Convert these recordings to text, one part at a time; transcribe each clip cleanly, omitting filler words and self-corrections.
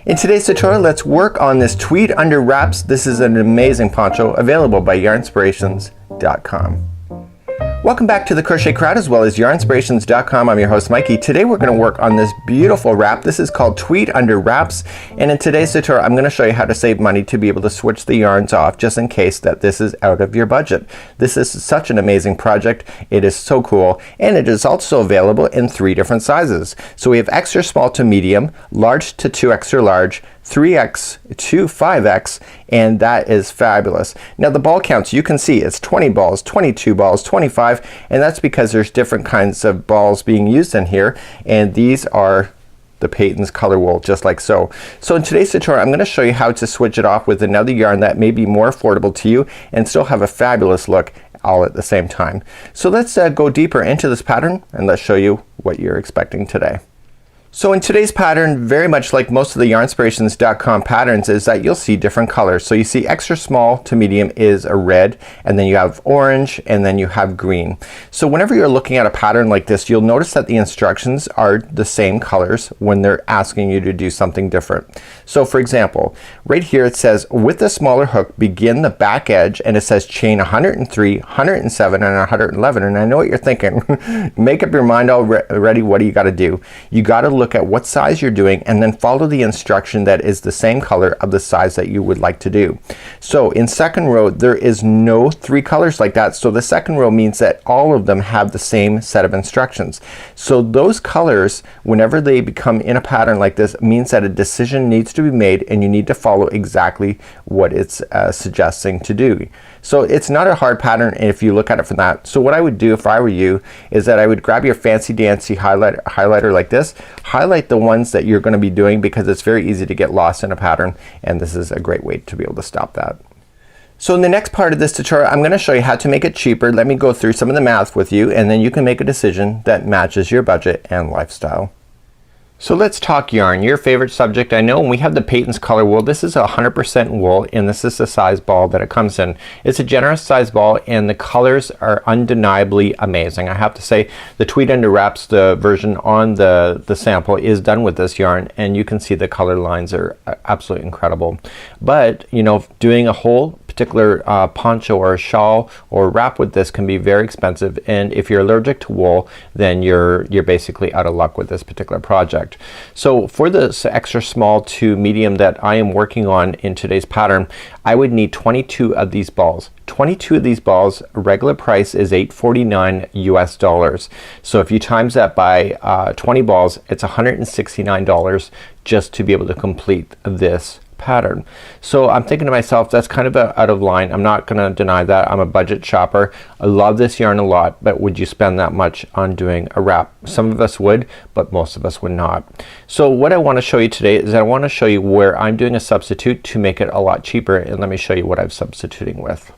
In today's tutorial, let's work on this Tweed Under Wraps. This is an amazing poncho available by yarnspirations.com. Welcome back to the Crochet Crowd as well as yarnspirations.com. I'm your host Mikey. Today we're going to work on this beautiful wrap. This is called Tweed Under Wraps, and in today's tutorial I'm going to show you how to save money to be able to switch the yarns off just in case that this is out of your budget. This is such an amazing project. It is so cool, and it is also available in 3 different sizes. So we have extra small to medium, large to 2 extra large, 3x to 5x, and that is fabulous. Now the ball counts, you can see it's 20 balls, 22 balls, 25, and that's because there's different kinds of balls being used in here, and these are the Patons Colorwul, just like so. So in today's tutorial I'm going to show you how to switch it off with another yarn that may be more affordable to you and still have a fabulous look all at the same time. So let's go deeper into this pattern and let's show you what you're expecting today. So in today's pattern, very much like most of the yarnspirations.com patterns, is that you'll see different colors. So you see extra small to medium is a red, and then you have orange, and then you have green. So whenever you're looking at a pattern like this, you'll notice that the instructions are the same colors when they're asking you to do something different. So for example, right here it says with the smaller hook begin the back edge, and it says chain 103, 107, and 111. And I know what you're thinking. Make up your mind already. What do you got to do? You got to look at what size you're doing and then follow the instruction that is the same color of the size that you would like to do. So in second row there is no 3 colors like that, so the second row means that all of them have the same set of instructions. So those colors, whenever they become in a pattern like this, means that a decision needs to be made and you need to follow exactly what it's suggesting to do. So it's not a hard pattern if you look at it from that. So what I would do if I were you is that I would grab your fancy dancy highlighter like this, highlight the ones that you're going to be doing because it's very easy to get lost in a pattern, and this is a great way to be able to stop that. So in the next part of this tutorial I'm going to show you how to make it cheaper. Let me go through some of the math with you, and then you can make a decision that matches your budget and lifestyle. So let's talk yarn, your favorite subject. I know, and we have the Patons Colorwul. This is 100% wool, and this is the size ball that it comes in. It's a generous size ball, and the colors are undeniably amazing. I have to say the Tweed Under Wraps, the version on the sample, is done with this yarn, and you can see the color lines are absolutely incredible. But you know, doing a whole particular poncho or a shawl or wrap with this can be very expensive, and if you're allergic to wool, then you're basically out of luck with this particular project. So for this extra small to medium that I am working on in today's pattern, I would need 22 of these balls. 22 of these balls, regular price is $8.49 US. So if you times that by 20 balls, it's $169 just to be able to complete this pattern. So I'm thinking to myself, that's kind of out of line. I'm not gonna deny that. I'm a budget shopper. I love this yarn a lot, but would you spend that much on doing a wrap? Some of us would, but most of us would not. So what I want to show you today is I want to show you where I'm doing a substitute to make it a lot cheaper, and let me show you what I'm substituting with.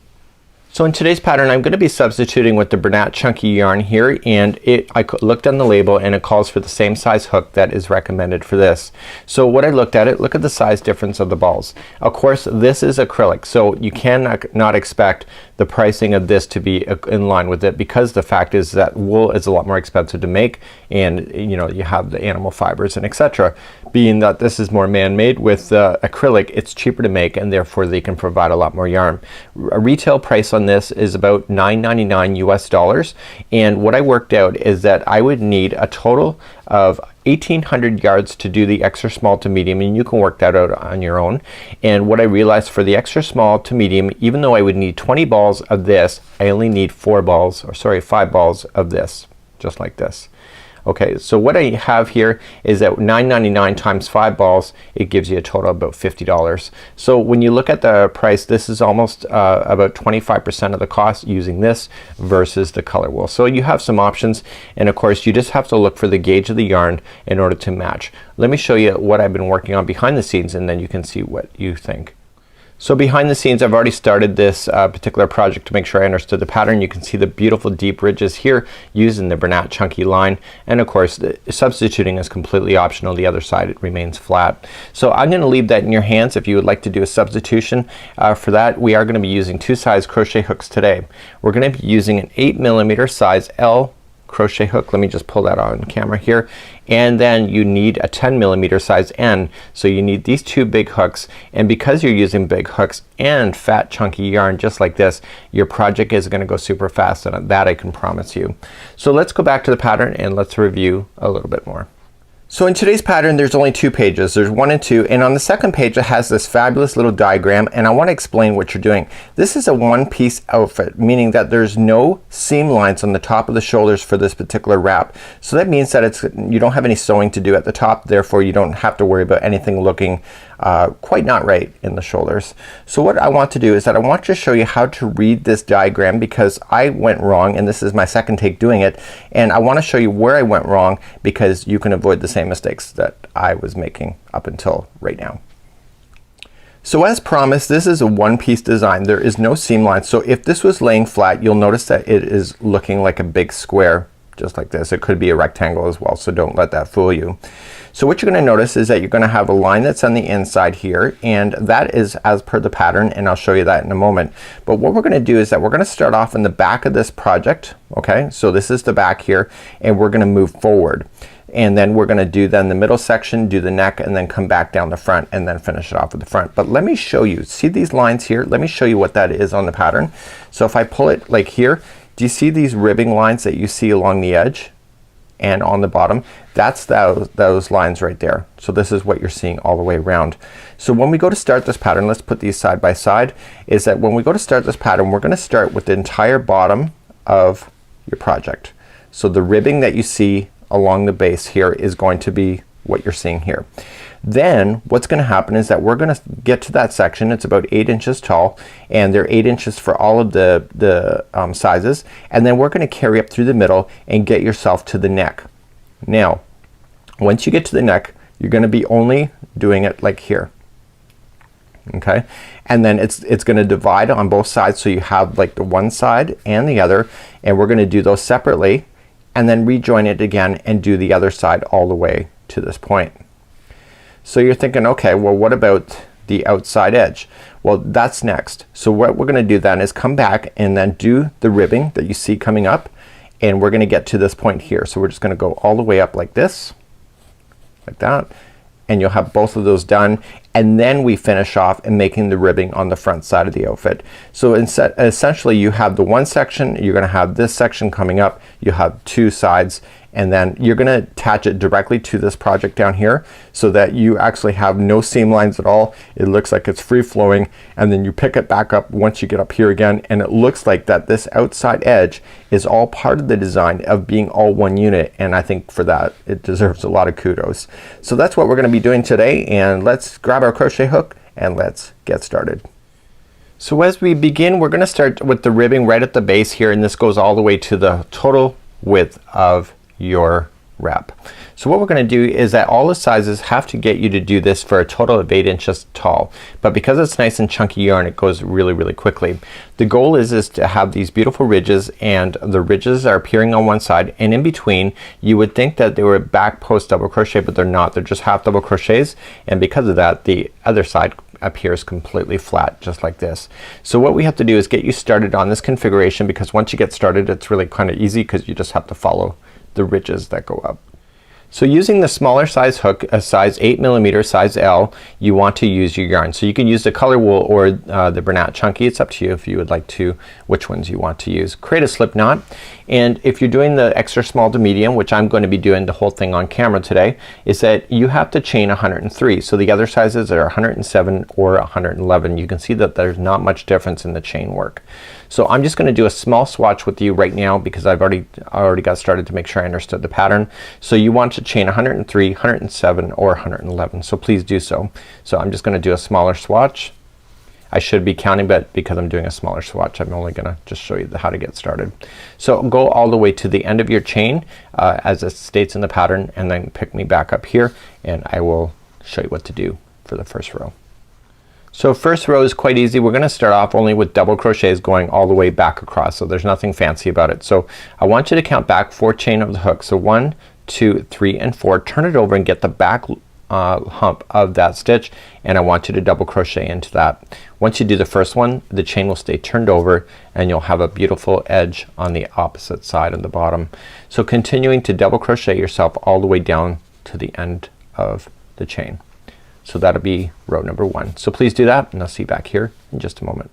So in today's pattern I'm going to be substituting with the Bernat Chunky yarn here, and I looked on the label and it calls for the same size hook that is recommended for this. So what I looked at, look at the size difference of the balls. Of course this is acrylic, so you cannot expect the pricing of this to be in line with it, because the fact is that wool is a lot more expensive to make, and you know, you have the animal fibers and etc. Being that this is more man-made with acrylic, it's cheaper to make, and therefore they can provide a lot more yarn. A retail price on this is about $9.99 US, and what I worked out is that I would need a total of 1,800 yards to do the extra small to medium, and you can work that out on your own. And what I realized for the extra small to medium, even though I would need 20 balls of this, I only need 5 balls of this, just like this. Okay, so what I have here is that $9.99 times 5 balls, it gives you a total of about $50. So when you look at the price, this is almost about 25% of the cost using this versus the Colorwul. So you have some options, and of course you just have to look for the gauge of the yarn in order to match. Let me show you what I've been working on behind the scenes, and then you can see what you think. So behind the scenes I've already started this particular project to make sure I understood the pattern. You can see the beautiful deep ridges here using the Bernat Chunky line, and of course the substituting is completely optional. The other side it remains flat. So I'm gonna leave that in your hands if you would like to do a substitution. For that we are gonna be using 2 size crochet hooks today. We're gonna be using an 8mm size L crochet hook. Let me just pull that on camera here. And then you need a 10mm size end. So you need these two big hooks, and because you're using big hooks and fat chunky yarn just like this, your project is gonna go super fast, and that I can promise you. So let's go back to the pattern and let's review a little bit more. So in today's pattern there's only two pages. There's 1 and 2, and on the second page it has this fabulous little diagram, and I want to explain what you're doing. This is a one-piece outfit, meaning that there's no seam lines on the top of the shoulders for this particular wrap. So that means that you don't have any sewing to do at the top, therefore you don't have to worry about anything looking quite not right in the shoulders. So what I want to do is that I want to show you how to read this diagram, because I went wrong, and this is my second take doing it, and I want to show you where I went wrong because you can avoid the same mistakes that I was making up until right now. So as promised, this is a one-piece design. There is no seam line, so if this was laying flat you'll notice that it is looking like a big square just like this. It could be a rectangle as well, so don't let that fool you. So what you're gonna notice is that you're gonna have a line that's on the inside here, and that is as per the pattern, and I'll show you that in a moment. But what we're gonna do is that we're gonna start off in the back of this project. Okay, so this is the back here, and we're gonna move forward, and then we're gonna do then the middle section, do the neck, and then come back down the front and then finish it off with the front. But let me show you, see these lines here? Let me show you what that is on the pattern. So if I pull it like here, do you see these ribbing lines that you see along the edge and on the bottom? That's those lines right there. So this is what you're seeing all the way around. So when we go to start this pattern, let's put these side by side, is that when we go to start this pattern we're gonna start with the entire bottom of your project. So the ribbing that you see along the base here is going to be what you're seeing here. Then what's gonna happen is that we're gonna get to that section. It's about 8 inches tall, and they're 8 inches for all of the sizes, and then we're gonna carry up through the middle and get yourself to the neck. Now once you get to the neck you're gonna be only doing it like here. Okay, and then it's gonna divide on both sides, so you have like the one side and the other, and we're gonna do those separately and then rejoin it again and do the other side all the way to this point. So you're thinking, okay, well what about the outside edge? Well that's next. So what we're gonna do then is come back and then do the ribbing that you see coming up, and we're gonna get to this point here. So we're just gonna go all the way up like this, like that, and you'll have both of those done, and then we finish off in making the ribbing on the front side of the outfit. So essentially you have the one section, you're gonna have this section coming up, you have two sides, and then you're gonna attach it directly to this project down here so that you actually have no seam lines at all. It looks like it's free-flowing, and then you pick it back up once you get up here again, and it looks like that this outside edge is all part of the design of being all one unit, and I think for that it deserves a lot of kudos. So that's what we're gonna be doing today, and let's grab our crochet hook and let's get started. So as we begin we're gonna start with the ribbing right at the base here, and this goes all the way to the total width of your wrap. So what we're gonna do is that all the sizes have to get you to do this for a total of 8 inches tall, but because it's nice and chunky yarn it goes really quickly. The goal is to have these beautiful ridges, and the ridges are appearing on one side, and in between you would think that they were back post double crochet, but they're not. They're just half double crochets, and because of that the other side appears completely flat just like this. So what we have to do is get you started on this configuration, because once you get started it's really kind of easy because you just have to follow the ridges that go up. So using the smaller size hook, a size 8mm, size L, you want to use your yarn. So you can use the Colorwul or the Bernat Chunky. It's up to you if you would like to, which ones you want to use. Create a slip knot, and if you're doing the extra small to medium, which I'm going to be doing the whole thing on camera today, is that you have to chain 103. So the other sizes are 107 or 111. You can see that there's not much difference in the chain work. So I'm just gonna do a small swatch with you right now because I've already got started to make sure I understood the pattern. So you want to chain 103, 107 or 111. So please do so. So I'm just gonna do a smaller swatch. I should be counting, but because I'm doing a smaller swatch I'm only gonna just show you how to get started. So go all the way to the end of your chain as it states in the pattern, and then pick me back up here and I will show you what to do for the first row. So first row is quite easy. We're gonna start off only with double crochets going all the way back across, so there's nothing fancy about it. So I want you to count back 4 chain of the hook. So 1, 2, 3 and 4. Turn it over and get the back hump of that stitch, and I want you to double crochet into that. Once you do the first one, the chain will stay turned over and you'll have a beautiful edge on the opposite side of the bottom. So continuing to double crochet yourself all the way down to the end of the chain. So that'll be row number 1. So please do that, and I'll see you back here in just a moment.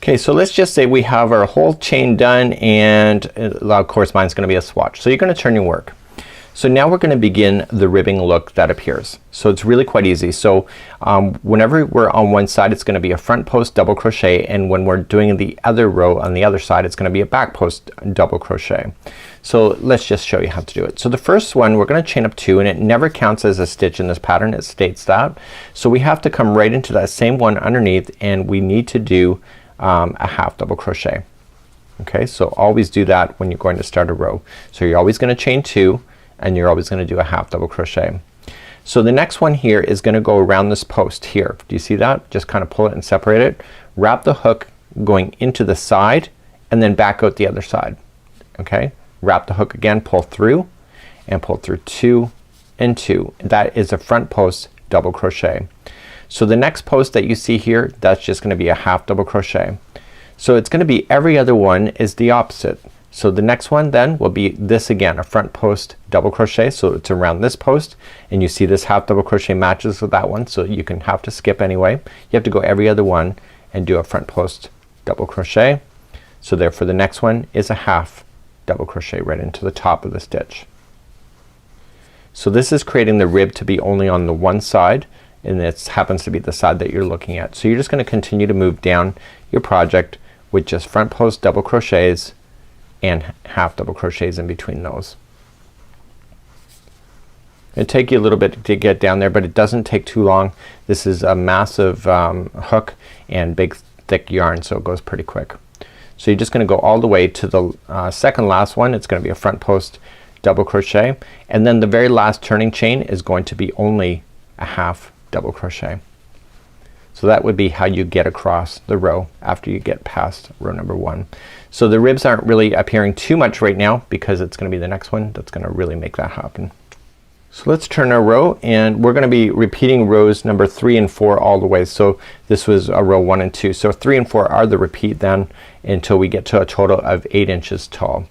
Okay, so let's just say we have our whole chain done, and of course mine's gonna be a swatch. So you're gonna turn your work. So now we're gonna begin the ribbing look that appears. So it's really quite easy. So whenever we're on one side, it's gonna be a front post double crochet, and when we're doing the other row on the other side, it's gonna be a back post double crochet. So let's just show you how to do it. So the first one, we're gonna chain up 2, and it never counts as a stitch in this pattern. It states that. So we have to come right into that same one underneath, and we need to do a half double crochet. Okay, so always do that when you're going to start a row. So you're always gonna chain 2, and you're always gonna do a half double crochet. So the next one here is gonna go around this post here. Do you see that? Just kind of pull it and separate it. Wrap the hook going into the side and then back out the other side. Okay, wrap the hook again, pull through and pull through 2 and 2. That is a front post double crochet. So the next post that you see here, that's just gonna be a half double crochet. So it's gonna be every other one is the opposite. So the next one then will be this again, a front post double crochet. So it's around this post, and you see this half double crochet matches with that one, so you can have to skip anyway. You have to go every other one and do a front post double crochet. So therefore the next one is a half double crochet right into the top of the stitch. So this is creating the rib to be only on the one side, and it happens to be the side that you're looking at. So you're just gonna continue to move down your project with just front post double crochets and half double crochets in between those. It'll take you a little bit to get down there, but it doesn't take too long. This is a massive hook and big thick yarn, so it goes pretty quick. So you're just gonna go all the way to the second last one. It's gonna be a front post double crochet, and then the very last turning chain is going to be only a half double crochet. So that would be how you get across the row after you get past row number 1. So the ribs aren't really appearing too much right now because it's gonna be the next one that's gonna really make that happen. So let's turn our row, and we're gonna be repeating rows number 3 and 4 all the way. So this was a row 1 and 2. So 3 and 4 are the repeat then until we get to a total of 8 inches tall.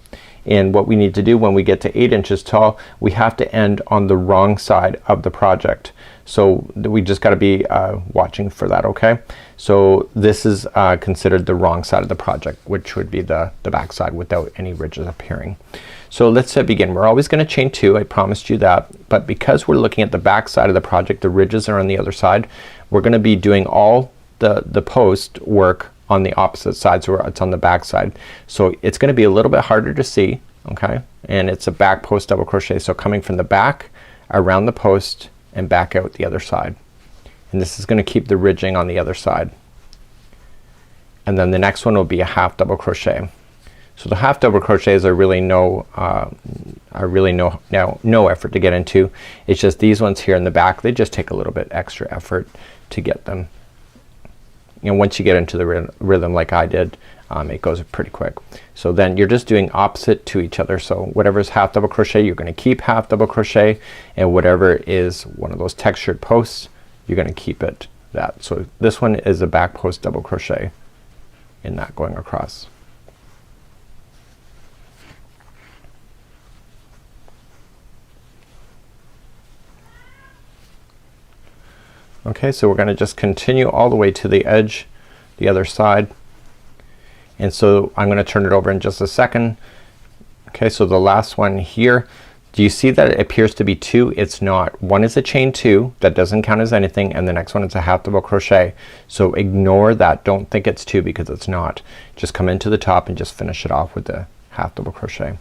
And what we need to do when we get to 8 inches tall, we have to end on the wrong side of the project. So we just gotta be watching for that, okay? So this is considered the wrong side of the project, which would be the back side without any ridges appearing. So let's begin. We're always gonna chain 2, I promised you that, but because we're looking at the back side of the project, the ridges are on the other side, we're gonna be doing all the post work on the opposite side, so it's on the back side. So it's gonna be a little bit harder to see, okay? And it's a back post double crochet, so coming from the back around the post and back out the other side. And this is gonna keep the ridging on the other side. And then the next one will be a half double crochet. So the half double crochets are really no effort to get into. It's just these ones here in the back, they just take a little bit extra effort to get them. And once you get into the rhythm like I did, it goes pretty quick. So then you're just doing opposite to each other. So whatever's half double crochet, you're gonna keep half double crochet, and whatever is one of those textured posts, you're gonna keep it that. So this one is a back post double crochet in that going across. Okay, so we're gonna just continue all the way to the edge, the other side. And so I'm gonna turn it over in just a second. Okay, so the last one here, do you see that it appears to be 2? It's not. One is a chain 2, that doesn't count as anything, and the next one is a half double crochet. So ignore that. Don't think it's 2 because it's not. Just come into the top and just finish it off with the half double crochet.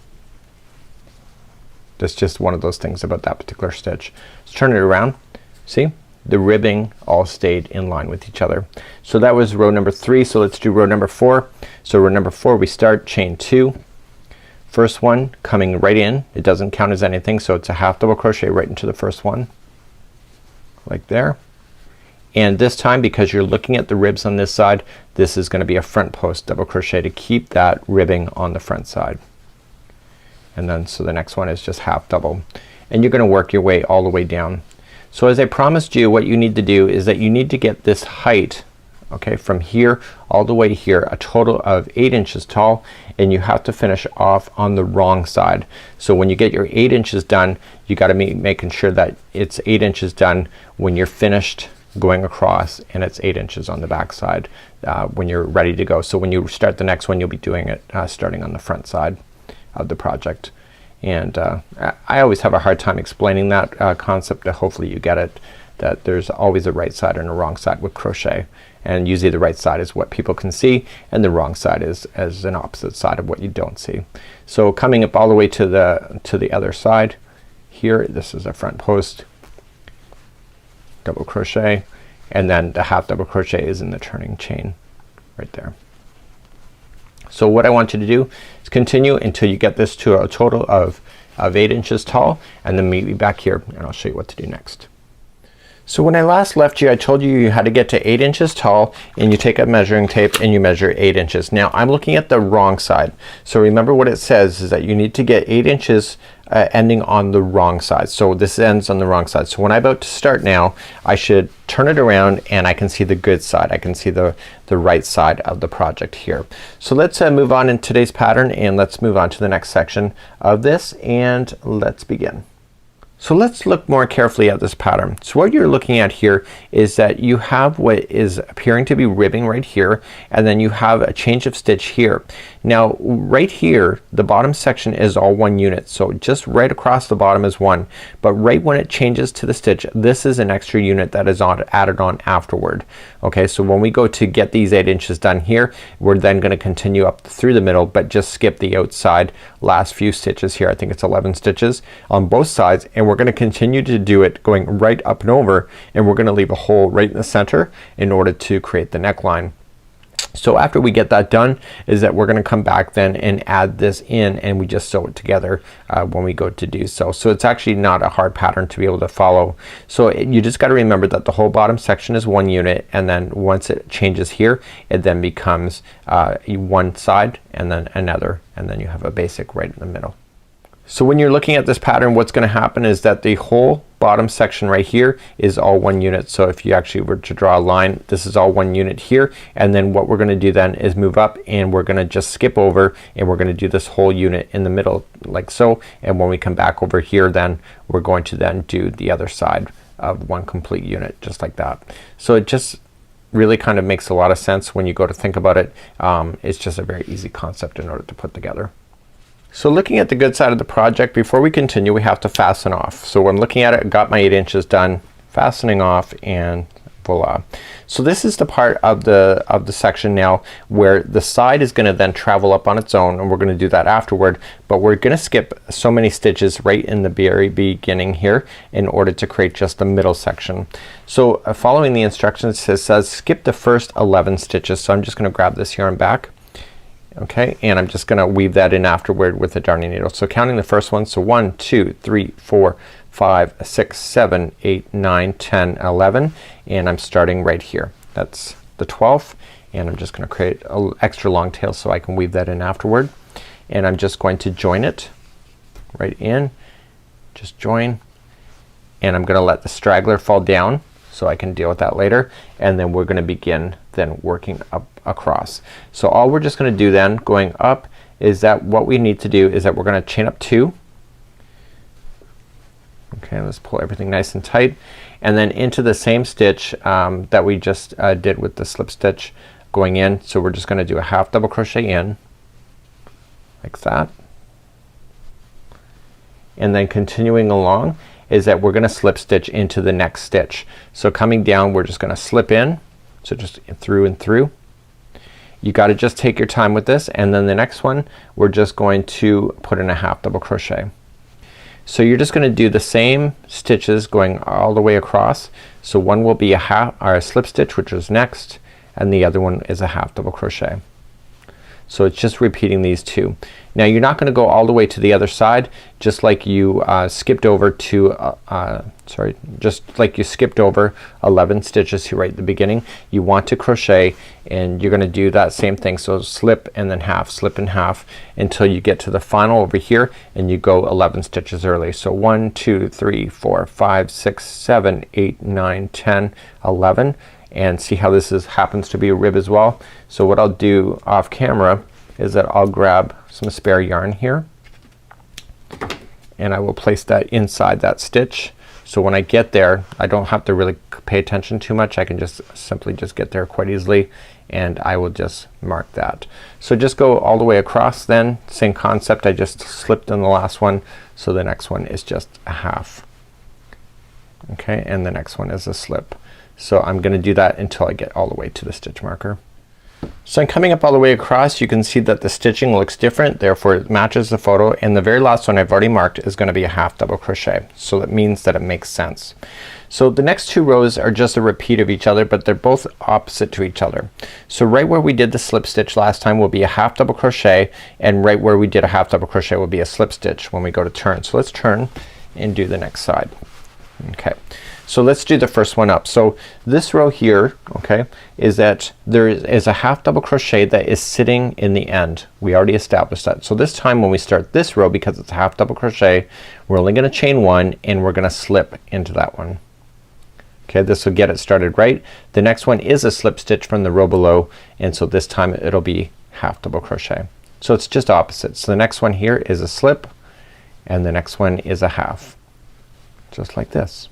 That's just one of those things about that particular stitch. Let's turn it around. See? The ribbing all stayed in line with each other. So that was row number 3. So let's do row number 4. So row number 4, we start chain 2. First one coming right in. It doesn't count as anything, so it's a half double crochet right into the first one, like there. And this time, because you're looking at the ribs on this side, this is gonna be a front post double crochet to keep that ribbing on the front side. And then so the next one is just half double, and you're gonna work your way all the way down. So as I promised you, what you need to do is that you need to get this height, okay, from here all the way here, a total of 8 inches tall, and you have to finish off on the wrong side. So when you get your 8 inches done, you got to making sure that it's 8 inches done when you're finished going across, and it's 8 inches on the back side when you're ready to go. So when you start the next one, you'll be doing it starting on the front side of the project. And I always have a hard time explaining that concept. Hopefully you get it, that there's always a right side and a wrong side with crochet, and usually the right side is what people can see and the wrong side is as an opposite side of what you don't see. So coming up all the way to the other side here, this is a front post, double crochet, and then the half double crochet is in the turning chain right there. So what I want you to do is continue until you get this to a total of 8 inches tall, and then meet me back here and I'll show you what to do next. So when I last left you, I told you you had to get to 8 inches tall, and you take a measuring tape and you measure 8 inches. Now I'm looking at the wrong side. So remember what it says is that you need to get 8 inches ending on the wrong side. So this ends on the wrong side. So when I'm about to start now, I should turn it around and I can see the good side. I can see the right side of the project here. So let's move on in today's pattern, and let's move on to the next section of this, and let's begin. So let's look more carefully at this pattern. So what you're looking at here is that you have what is appearing to be ribbing right here, and then you have a change of stitch here. Now right here the bottom section is all one unit, so just right across the bottom is one, but right when it changes to the stitch, this is an extra unit that is added on afterward. Okay, so when we go to get these 8 inches done here, we're then going to continue up through the middle, but just skip the outside last few stitches here. I think it's 11 stitches on both sides, and we're going to continue to do it going right up and over, and we're going to leave a hole right in the center in order to create the neckline. So after we get that done is that we're going to come back then and add this in, and we just sew it together when we go to do so. So it's actually not a hard pattern to be able to follow. So you just got to remember that the whole bottom section is one unit, and then once it changes here, it then becomes one side and then another, and then you have a basic right in the middle. So when you're looking at this pattern, what's going to happen is that the whole bottom section right here is all one unit. So if you actually were to draw a line, this is all one unit here, and then what we're going to do then is move up, and we're going to just skip over, and we're going to do this whole unit in the middle like so, and when we come back over here, then we're going to then do the other side of one complete unit just like that. So it just really kind of makes a lot of sense when you go to think about it. It's just a very easy concept in order to put together. So looking at the good side of the project, before we continue we have to fasten off. So when looking at it, I got my 8 inches done, fastening off, and voila. So this is the part of the section now where the side is gonna then travel up on its own, and we're gonna do that afterward, but we're gonna skip so many stitches right in the very beginning here in order to create just the middle section. So following the instructions, it says skip the first 11 stitches. So I'm just gonna grab this yarn back. Okay, and I'm just gonna weave that in afterward with the darning needle. So counting the first one, so 1 2 3 4 5 6 7 8 9 10 11, and I'm starting right here. That's the 12th, and I'm just gonna create an extra long tail so I can weave that in afterward, and I'm just going to join it right in, just join, and I'm gonna let the straggler fall down so I can deal with that later, and then we're gonna begin then working up across. So all we're just gonna do then going up is that what we need to do is that we're gonna chain up 2. Okay, let's pull everything nice and tight, and then into the same stitch that we just did with the slip stitch going in. So we're just gonna do a half double crochet in like that, and then continuing along is that we're gonna slip stitch into the next stitch. So coming down, we're just gonna slip in, so just through and through. You got to just take your time with this, and then the next one we're just going to put in a half double crochet. So you're just gonna do the same stitches going all the way across. So one will be a slip stitch, which is next, and the other one is a half double crochet. So it's just repeating these two. Now you're not gonna go all the way to the other side, just like you skipped over to just like you skipped over 11 stitches here right at the beginning. You want to crochet and you're gonna do that same thing. So slip and then half, slip and half until you get to the final over here and you go 11 stitches early. So 1 2 3 4 5 6 7 8 9 10 11, and see how this happens to be a rib as well. So what I'll do off camera is that I'll grab some spare yarn here and I will place that inside that stitch. So when I get there I don't have to really pay attention too much. I can just simply just get there quite easily and I will just mark that. So just go all the way across then. Same concept, I just slipped in the last one, so the next one is just a half. Okay, and the next one is a slip. So I'm gonna do that until I get all the way to the stitch marker. So I'm coming up all the way across. You can see that the stitching looks different, therefore it matches the photo, and the very last one I've already marked is gonna be a half double crochet. So that means that it makes sense. So the next two rows are just a repeat of each other, but they're both opposite to each other. So right where we did the slip stitch last time will be a half double crochet, and right where we did a half double crochet will be a slip stitch when we go to turn. So let's turn and do the next side. Okay, so let's do the first one up. So this row here, okay, is that there is a half double crochet that is sitting in the end. We already established that. So this time when we start this row, because it's a half double crochet, we're only gonna chain one and we're gonna slip into that one. Okay, this will get it started right. The next one is a slip stitch from the row below, and so this time it'll be half double crochet. So it's just opposite. So the next one here is a slip and the next one is a half, just like this.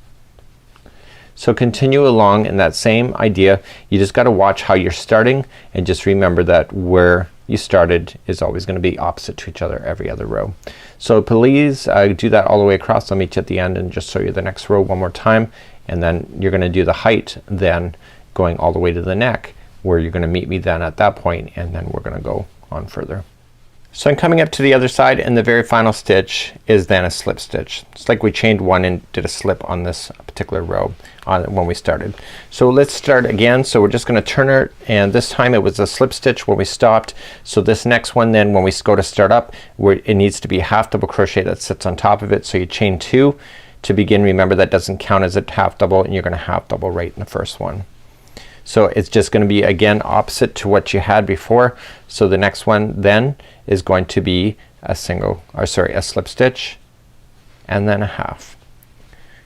So continue along in that same idea. You just gotta watch how you're starting and just remember that where you started is always gonna be opposite to each other every other row. So please do that all the way across. I'll meet you at the end and just show you the next row one more time, and then you're gonna do the height then going all the way to the neck, where you're gonna meet me then at that point, and then we're gonna go on further. So I'm coming up to the other side, and the very final stitch is then a slip stitch. It's like we chained one and did a slip on this particular row when we started. So let's start again. So we're just gonna turn it, and this time it was a slip stitch when we stopped. So this next one then when we go to start up, it needs to be half double crochet that sits on top of it. So you chain two to begin. Remember that doesn't count as a half double, and you're gonna half double right in the first one. So it's just gonna be again opposite to what you had before. So the next one then is going to be a a slip stitch and then a half.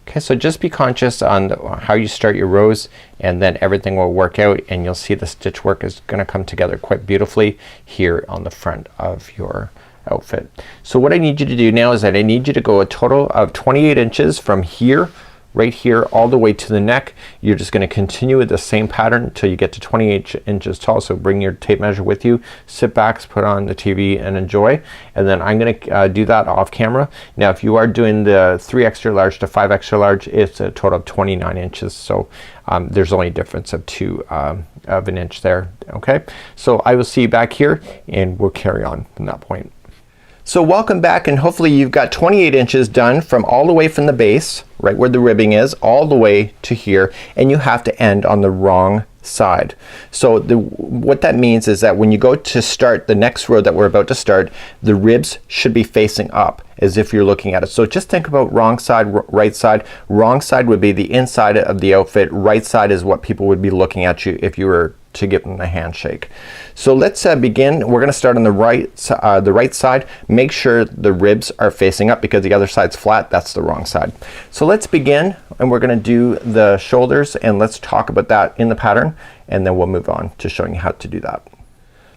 Okay, so just be conscious on how you start your rows, and then everything will work out, and you'll see the stitch work is gonna come together quite beautifully here on the front of your outfit. So what I need you to do now is that I need you to go a total of 28 inches from here, right here, all the way to the neck. You're just gonna continue with the same pattern until you get to 28 inches tall. So bring your tape measure with you, sit back, put on the TV and enjoy, and then I'm gonna do that off camera. Now if you are doing the 3 extra large to 5 extra large, it's a total of 29 inches. So there's only a difference of of an inch there. Okay, so I will see you back here and we'll carry on from that point. So welcome back, and hopefully you've got 28 inches done from all the way from the base, right where the ribbing is, all the way to here, and you have to end on the wrong side. So what that means is that when you go to start the next row that we're about to start, the ribs should be facing up as if you're looking at it. So just think about wrong side, right side. Wrong side would be the inside of the outfit. Right side is what people would be looking at you if you were to give them a handshake. So let's begin. We're gonna start on the right side. Make sure the ribs are facing up because the other side's flat. That's the wrong side. So let's begin, and we're gonna do the shoulders, and let's talk about that in the pattern, and then we'll move on to showing you how to do that.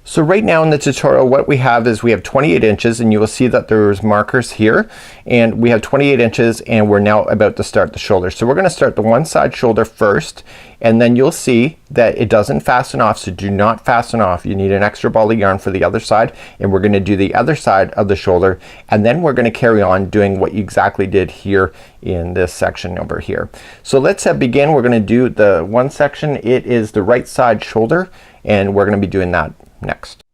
So right now in the tutorial what we have is we have 28 inches, and you will see that there's markers here, and we have 28 inches, and we're now about to start the shoulder. So we're gonna start the one side shoulder first, and then you'll see that it doesn't fasten off, so do not fasten off. You need an extra ball of yarn for the other side, and we're gonna do the other side of the shoulder, and then we're gonna carry on doing what you exactly did here in this section over here. So let's begin. We're gonna do the one section. It is the right side shoulder, and we're gonna be doing that next.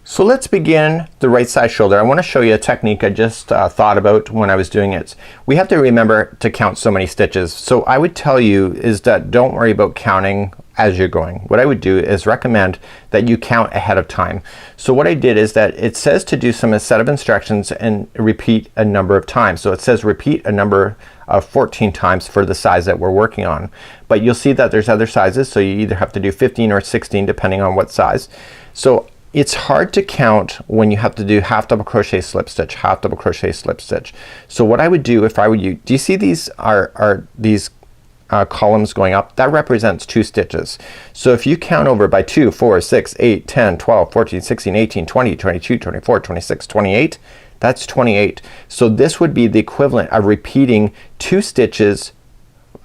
So let's begin the right side shoulder. I want to show you a technique I just thought about when I was doing it. We have to remember to count so many stitches. So I would tell you is that don't worry about counting as you're going. What I would do is recommend that you count ahead of time. So what I did is that it says to do some set of instructions and repeat a number of times. So it says repeat a number of 14 times for the size that we're working on. But you'll see that there's other sizes, so you either have to do 15 or 16 depending on what size. So it's hard to count when you have to do half double crochet, slip stitch, half double crochet, slip stitch. So what I would do if I were you, do you see these are these columns going up? That represents 2 stitches. So if you count over by 2, 4, 6, 8, 10, 12, 14, 16, 18, 20, 22, 24, 26, 28, that's 28. So this would be the equivalent of repeating 2 stitches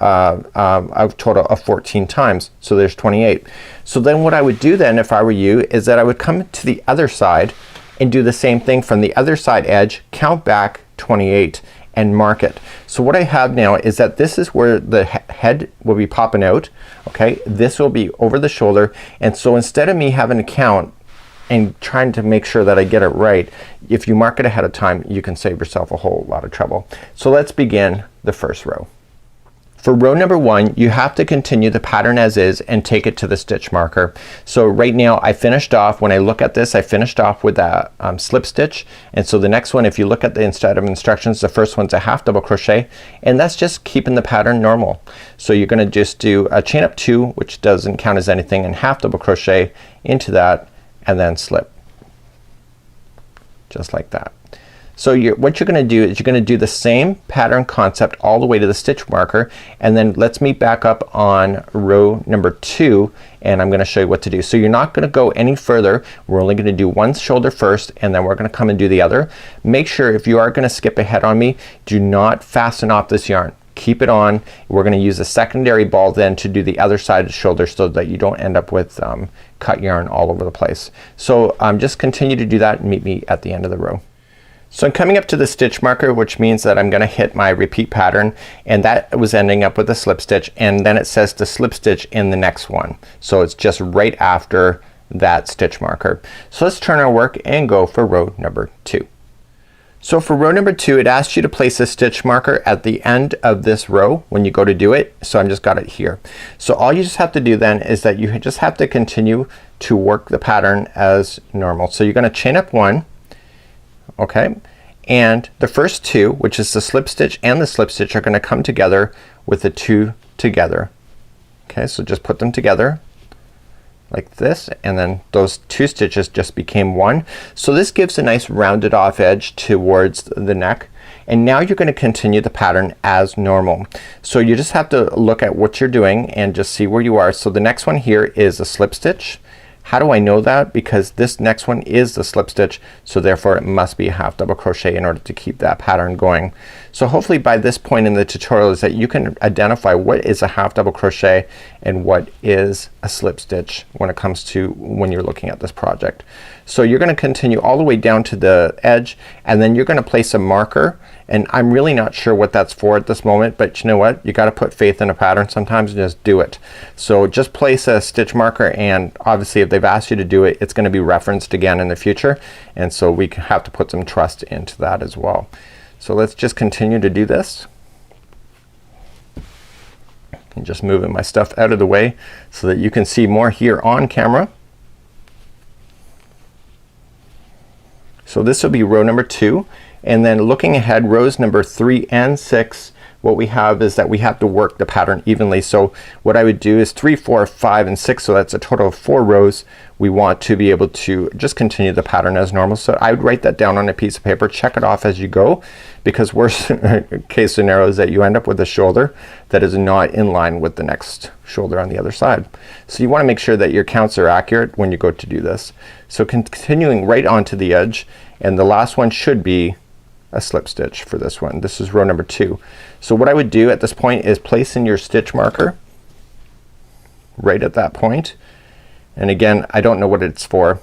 a total of 14 times. So there's 28. So then what I would do then if I were you is that I would come to the other side and do the same thing from the other side edge, count back 28 and mark it. So what I have now is that this is where the head will be popping out. Okay, this will be over the shoulder, and so instead of me having to count and trying to make sure that I get it right, if you mark it ahead of time you can save yourself a whole lot of trouble. So let's begin the first row. For row number 1 you have to continue the pattern as is and take it to the stitch marker. So right now I finished off, when I look at this, I finished off with a slip stitch, and so the next one, if you look at the instead of instructions, the first one's a half double crochet, and that's just keeping the pattern normal. So you're gonna just do a chain up 2, which doesn't count as anything, and half double crochet into that and then slip just like that. So what you're gonna do is you're gonna do the same pattern concept all the way to the stitch marker, and then let's meet back up on row number 2 and I'm gonna show you what to do. So you're not gonna go any further. We're only gonna do one shoulder first and then we're gonna come and do the other. Make sure if you are gonna skip ahead on me, do not fasten off this yarn. Keep it on. We're gonna use a secondary ball then to do the other side of the shoulder so that you don't end up with cut yarn all over the place. So just continue to do that and meet me at the end of the row. So I'm coming up to the stitch marker, which means that I'm gonna hit my repeat pattern, and that was ending up with a slip stitch, and then it says to slip stitch in the next one. So it's just right after that stitch marker. So let's turn our work and go for row number 2. So for row number 2 it asks you to place a stitch marker at the end of this row when you go to do it. So I'm just got it here. So all you just have to do then is that you just have to continue to work the pattern as normal. So you're gonna chain up 1, okay, and the first 2, which is the slip stitch and the slip stitch, are gonna come together with the 2 together. Okay, so just put them together like this, and then those 2 stitches just became 1. So this gives a nice rounded off edge towards the neck, and now you're gonna continue the pattern as normal. So you just have to look at what you're doing and just see where you are. So the next one here is a slip stitch. How do I know that? Because this next one is the slip stitch, so therefore it must be a half double crochet in order to keep that pattern going. So hopefully by this point in the tutorial is that you can identify what is a half double crochet and what is a slip stitch when it comes to when you're looking at this project. So you're gonna continue all the way down to the edge, and then you're gonna place a marker, and I'm really not sure what that's for at this moment, but you know what, you gotta put faith in a pattern sometimes and just do it. So just place a stitch marker, and obviously if they've asked you to do it, it's gonna be referenced again in the future, and so we have to put some trust into that as well. So let's just continue to do this. And just moving my stuff out of the way so that you can see more here on camera. So this will be row number 2, and then looking ahead, rows number 3 and 6, what we have is that we have to work the pattern evenly. So what I would do is 3, 4, 5 and 6, so that's a total of 4 rows. We want to be able to just continue the pattern as normal. So I would write that down on a piece of paper, check it off as you go, because worst case scenario is that you end up with a shoulder that is not in line with the next shoulder on the other side. So you wanna make sure that your counts are accurate when you go to do this. So continuing right onto the edge, and the last one should be a slip stitch for this one. This is row number 2. So what I would do at this point is place in your stitch marker right at that point, and again I don't know what it's for.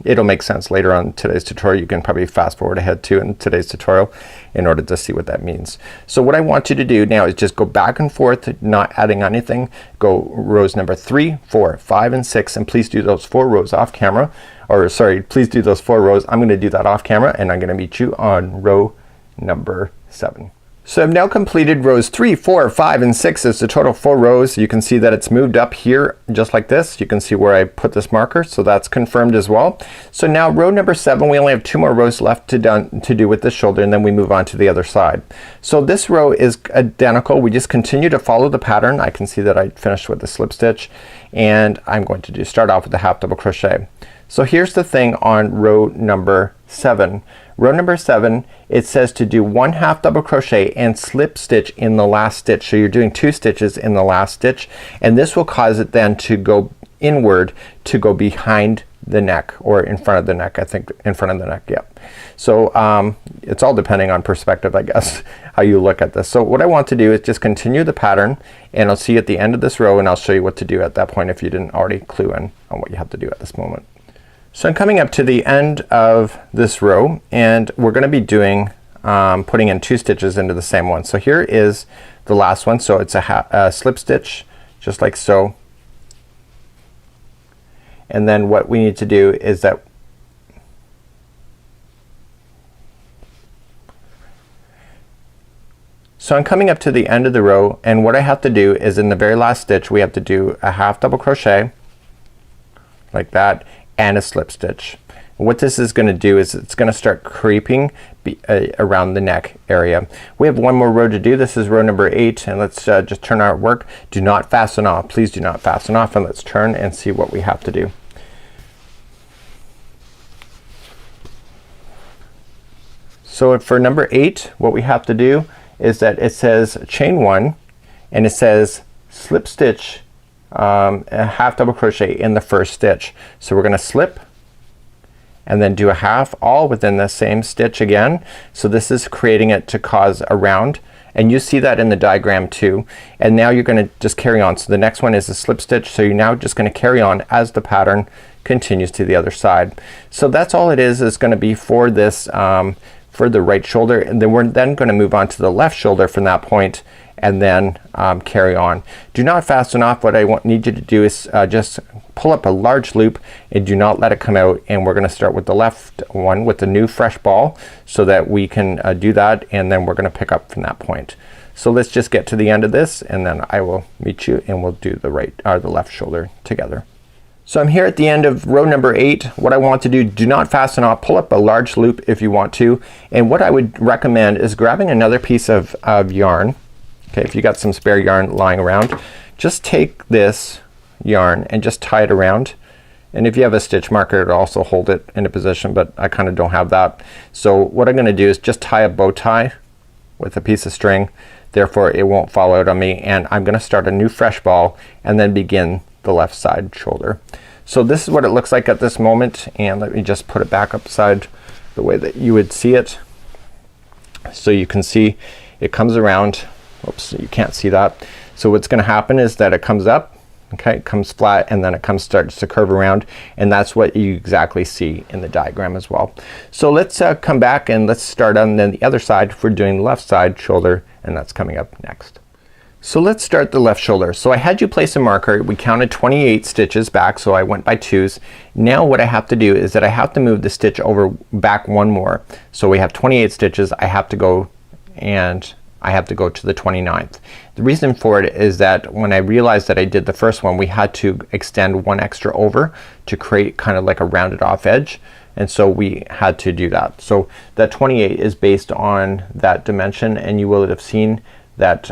It'll make sense later on in today's tutorial. You can probably fast forward ahead to in today's tutorial in order to see what that means. So what I want you to do now is just go back and forth, not adding anything. Go rows number 3, 4, 5 and 6, and please do those 4 rows off camera, or sorry, please do those 4 rows. I'm gonna do that off camera, and I'm gonna meet you on row number 7. So I've now completed rows 3, 4, 5, and 6 as the total 4 rows. You can see that it's moved up here just like this. You can see where I put this marker, so that's confirmed as well. So now row number 7, we only have 2 more rows left to do with the shoulder, and then we move on to the other side. So this row is identical. We just continue to follow the pattern. I can see that I finished with the slip stitch, and I'm going to start off with a half double crochet. So here's the thing on row number 7. Row number 7, it says to do 1 half double crochet and slip stitch in the last stitch. So you're doing 2 stitches in the last stitch, and this will cause it then to go inward, to go behind the neck, or in front of the neck. I think in front of the neck, yeah. So it's all depending on perspective, I guess, how you look at this. So what I want to do is just continue the pattern, and I'll see you at the end of this row, and I'll show you what to do at that point if you didn't already clue in on what you have to do at this moment. So I'm coming up to the end of this row, and we're gonna be doing putting in 2 stitches into the same one. So here is the last one. So it's a slip stitch just like so, and then what we need to do is that so I'm coming up to the end of the row, and what I have to do is in the very last stitch we have to do a half double crochet like that and a slip stitch. What this is gonna do is it's gonna start creeping around the neck area. We have 1 more row to do. This is row number 8, and let's just turn our work. Do not fasten off. Please do not fasten off, and let's turn and see what we have to do. So for number 8, what we have to do is that it says chain 1, and it says slip stitch a half double crochet in the first stitch. So we're gonna slip and then do a half, all within the same stitch again. So this is creating it to cause a round, and you see that in the diagram too. And now you're gonna just carry on. So the next one is a slip stitch, so you're now just gonna carry on as the pattern continues to the other side. So that's all it is gonna be for this for the right shoulder, and then we're then gonna move on to the left shoulder from that point, and then carry on. Do not fasten off. What I need you to do is just pull up a large loop and do not let it come out, and we're gonna start with the left one with the new fresh ball so that we can do that, and then we're gonna pick up from that point. So let's just get to the end of this, and then I will meet you and we'll do the right or the left shoulder together. So I'm here at the end of row number 8. What I want to do not fasten off. Pull up a large loop if you want to, and what I would recommend is grabbing another piece of yarn. Okay, if you got some spare yarn lying around, just take this yarn and just tie it around, and if you have a stitch marker it'll also hold it in a position, but I kind of don't have that. So what I'm gonna do is just tie a bow tie with a piece of string, therefore it won't fall out on me, and I'm gonna start a new fresh ball and then begin the left side shoulder. So this is what it looks like at this moment, and let me just put it back upside the way that you would see it, so you can see it comes around. Oops, you can't see that. So what's gonna happen is that it comes up, okay, it comes flat, and then it starts to curve around, and that's what you exactly see in the diagram as well. So let's come back and let's start on then the other side for doing the left side shoulder, and that's coming up next. So let's start the left shoulder. So I had you place a marker. We counted 28 stitches back, so I went by 2s. Now what I have to do is that I have to move the stitch over back 1 more. So we have 28 stitches. I have to go to the 29th. The reason for it is that when I realized that I did the first one, we had to extend 1 extra over to create kind of like a rounded off edge, and so we had to do that. So that 28 is based on that dimension, and you will have seen that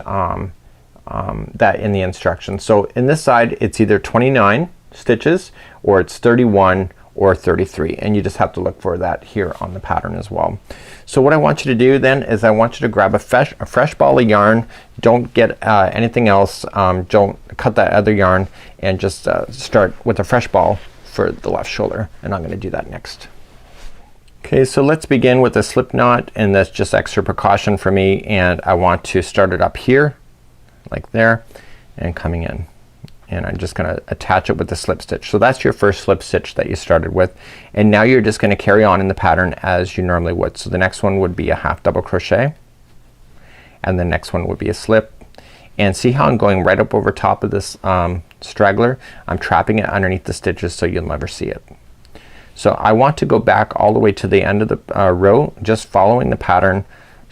that in the instructions. So in this side it's either 29 stitches or it's 31 or 33, and you just have to look for that here on the pattern as well. So what I want you to do then is I want you to grab a fresh ball of yarn. Don't get anything else. Don't cut that other yarn, and just start with a fresh ball for the left shoulder, and I'm gonna do that next. Okay, so let's begin with a slip knot, and that's just extra precaution for me, and I want to start it up here like there and coming in, and I'm just gonna attach it with the slip stitch. So that's your first slip stitch that you started with, and now you're just gonna carry on in the pattern as you normally would. So the next one would be a half double crochet, and the next one would be a slip, and see how I'm going right up over top of this straggler. I'm trapping it underneath the stitches so you'll never see it. So I want to go back all the way to the end of the row, just following the pattern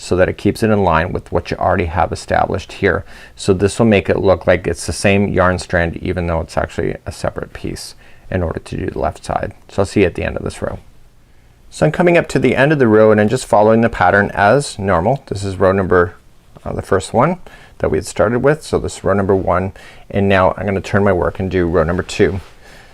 so that it keeps it in line with what you already have established here. So this will make it look like it's the same yarn strand even though it's actually a separate piece in order to do the left side. So I'll see you at the end of this row. So I'm coming up to the end of the row and I'm just following the pattern as normal. This is row number the first one that we had started with. So this is row number 1, and now I'm gonna turn my work and do row number 2.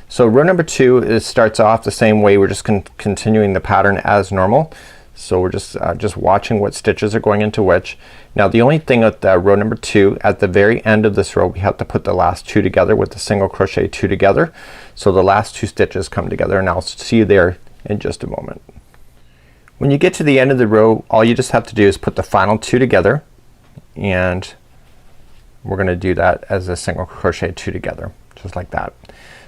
So row number 2 starts off the same way. We're just continuing the pattern as normal. So we're just watching what stitches are going into which. Now the only thing with row number 2, at the very end of this row we have to put the last 2 together with the single crochet 2 together. So the last 2 stitches come together, and I'll see you there in just a moment. When you get to the end of the row, all you just have to do is put the final 2 together, and we're gonna do that as a single crochet 2 together, just like that.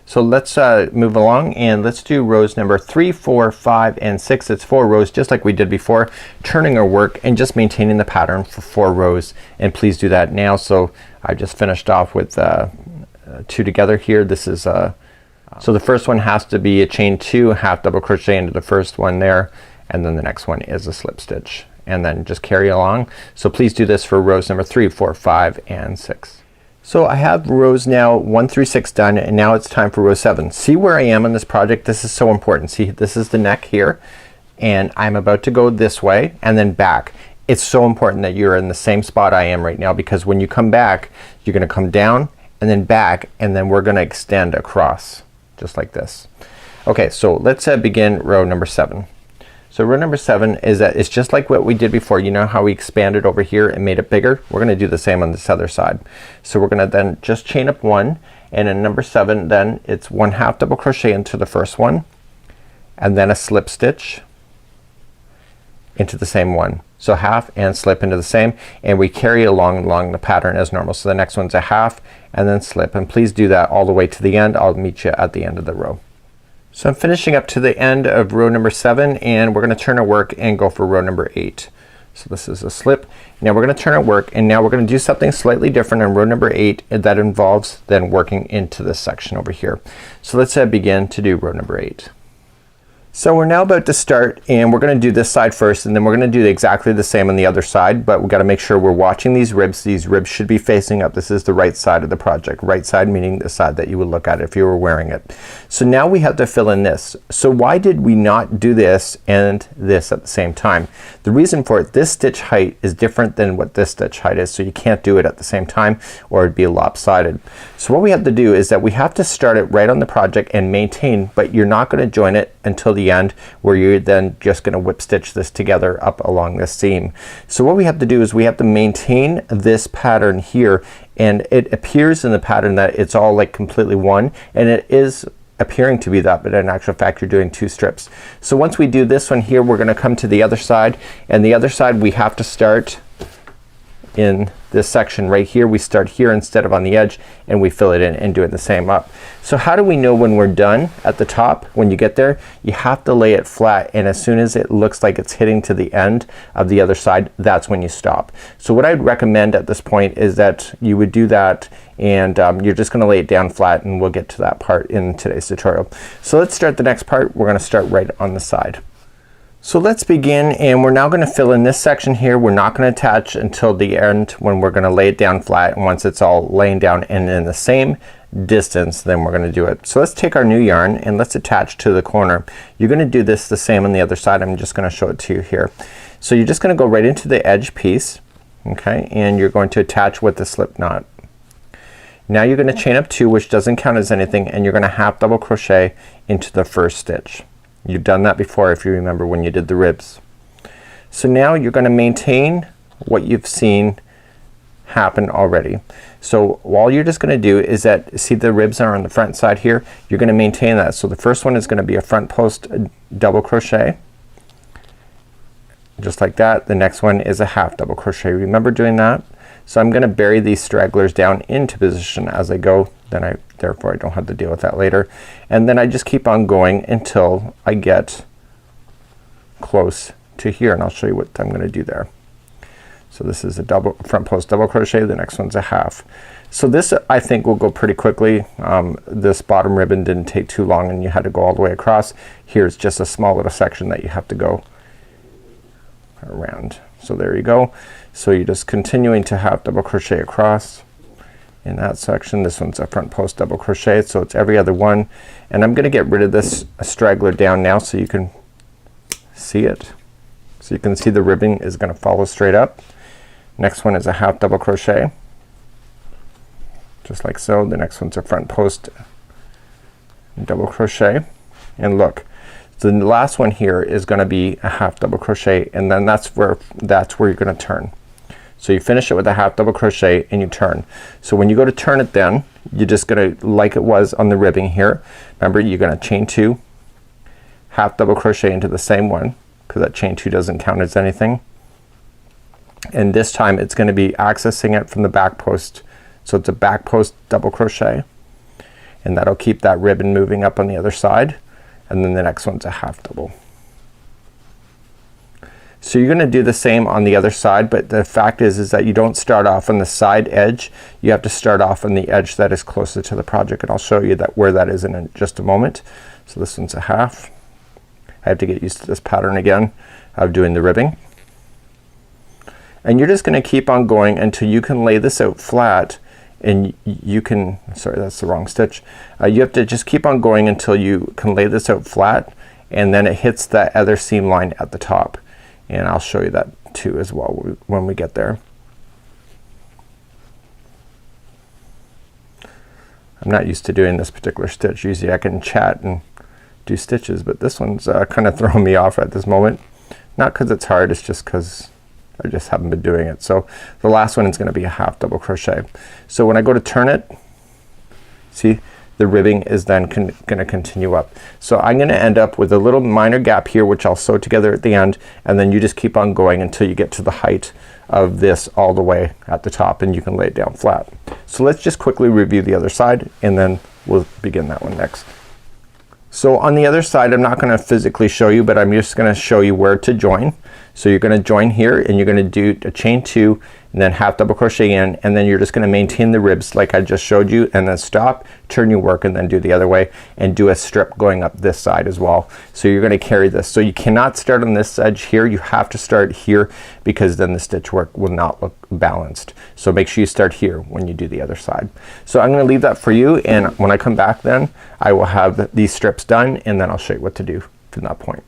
So let's move along and let's do rows number 3, 4, 5, and 6. It's 4 rows just like we did before, turning our work and just maintaining the pattern for 4 rows, and please do that now. So I just finished off with 2 together here. This is so the first one has to be a chain 2, half double crochet into the first one there, and then the next one is a slip stitch, and then just carry along. So please do this for rows number 3, 4, 5, and 6. So I have rows now 1 through 6 done, and now it's time for row 7. See where I am on this project? This is so important. See, this is the neck here, and I'm about to go this way and then back. It's so important that you're in the same spot I am right now, because when you come back you're gonna come down and then back, and then we're gonna extend across just like this. Okay, so let's begin row number 7. So row number 7 is that it's just like what we did before. You know how we expanded over here and made it bigger? We're gonna do the same on this other side. So we're gonna then just chain up 1, and in number 7 then it's 1 half double crochet into the first one, and then a slip stitch into the same one. So half and slip into the same, and we carry along the pattern as normal. So the next one's a half and then slip, and please do that all the way to the end. I'll meet you at the end of the row. So I'm finishing up to the end of row number 7, and we're gonna turn our work and go for row number 8. So this is a slip. Now we're gonna turn our work, and now we're gonna do something slightly different on row number 8 that involves then working into this section over here. So let's begin to do row number 8. So we're now about to start, and we're gonna do this side first, and then we're gonna do exactly the same on the other side, but we gotta make sure we're watching these ribs. These ribs should be facing up. This is the right side of the project. Right side meaning the side that you would look at if you were wearing it. So now we have to fill in this. So why did we not do this and this at the same time? The reason for it, this stitch height is different than what this stitch height is, so you can't do it at the same time or it'd be lopsided. So what we have to do is that we have to start it right on the project and maintain, but you're not gonna join it until the end, where you're then just gonna whip stitch this together up along this seam. So what we have to do is we have to maintain this pattern here, and it appears in the pattern that it's all like completely one, and it is appearing to be that, but in actual fact you're doing 2 strips. So once we do this one here, we're gonna come to the other side, and the other side we have to start in this section right here. We start here instead of on the edge, and we fill it in and do it the same up. So how do we know when we're done at the top? When you get there, you have to lay it flat, and as soon as it looks like it's hitting to the end of the other side, that's when you stop. So what I'd recommend at this point is that you would do that, and you're just gonna lay it down flat, and we'll get to that part in today's tutorial. So let's start the next part. We're gonna start right on the side. So let's begin, and we're now gonna fill in this section here. We're not gonna attach until the end when we're gonna lay it down flat, and once it's all laying down and in the same distance, then we're gonna do it. So let's take our new yarn and let's attach to the corner. You're gonna do this the same on the other side. I'm just gonna show it to you here. So you're just gonna go right into the edge piece, okay, and you're going to attach with the slip knot. Now you're gonna chain up 2, which doesn't count as anything, and you're gonna half double crochet into the first stitch. You've done that before if you remember when you did the ribs. So now you're gonna maintain what you've seen happen already. So all you're just gonna do is that, see the ribs are on the front side here, you're gonna maintain that. So the first one is gonna be a front post double crochet, just like that. The next one is a half double crochet. Remember doing that? So I'm gonna bury these stragglers down into position as I go, then therefore I don't have to deal with that later. And then I just keep on going until I get close to here, and I'll show you what I'm gonna do there. So this is a double front post double crochet, the next one's a half. So this I think will go pretty quickly. This bottom ribbon didn't take too long and you had to go all the way across. Here's just a small little section that you have to go around. So there you go. So you're just continuing to half double crochet across in that section. This one's a front post double crochet, so it's every other one. And I'm gonna get rid of this straggler down now so you can see it. So you can see the ribbing is gonna follow straight up. Next one is a half double crochet, just like so. The next one's a front post double crochet, and look, the last one here is gonna be a half double crochet, and then that's where you're gonna turn. So you finish it with a half double crochet and you turn. So when you go to turn it, then you're just gonna, like it was on the ribbing here, remember you're gonna chain 2, half double crochet into the same one, because that chain 2 doesn't count as anything, and this time it's gonna be accessing it from the back post. So it's a back post double crochet, and that'll keep that ribbon moving up on the other side, and then the next one's a half double. So you're gonna do the same on the other side, but the fact is that you don't start off on the side edge. You have to start off on the edge that is closer to the project, and I'll show you that where that is in just a moment. So this one's a half. I have to get used to this pattern again of doing the ribbing. And you're just gonna keep on going until you can lay this out flat, and you can, sorry, that's the wrong stitch. You have to just keep on going until you can lay this out flat, and then it hits that other seam line at the top. And I'll show you that too as well when we get there. I'm not used to doing this particular stitch. Usually I can chat and do stitches, but this one's kind of throwing me off at this moment. Not because it's hard, it's just because I just haven't been doing it. So the last one is gonna be a half double crochet. So when I go to turn it, see, the ribbing is then gonna continue up. So I'm gonna end up with a little minor gap here, which I'll sew together at the end, and then you just keep on going until you get to the height of this all the way at the top, and you can lay it down flat. So let's just quickly review the other side, and then we'll begin that one next. So on the other side, I'm not gonna physically show you, but I'm just gonna show you where to join. So you're gonna join here, and you're gonna do a chain 2 and then half double crochet in, and then you're just gonna maintain the ribs like I just showed you, and then stop, turn your work, and then do the other way, and do a strip going up this side as well. So you're gonna carry this. So you cannot start on this edge here. You have to start here, because then the stitch work will not look balanced. So make sure you start here when you do the other side. So I'm gonna leave that for you, and when I come back then I will have these strips done, and then I'll show you what to do from that point.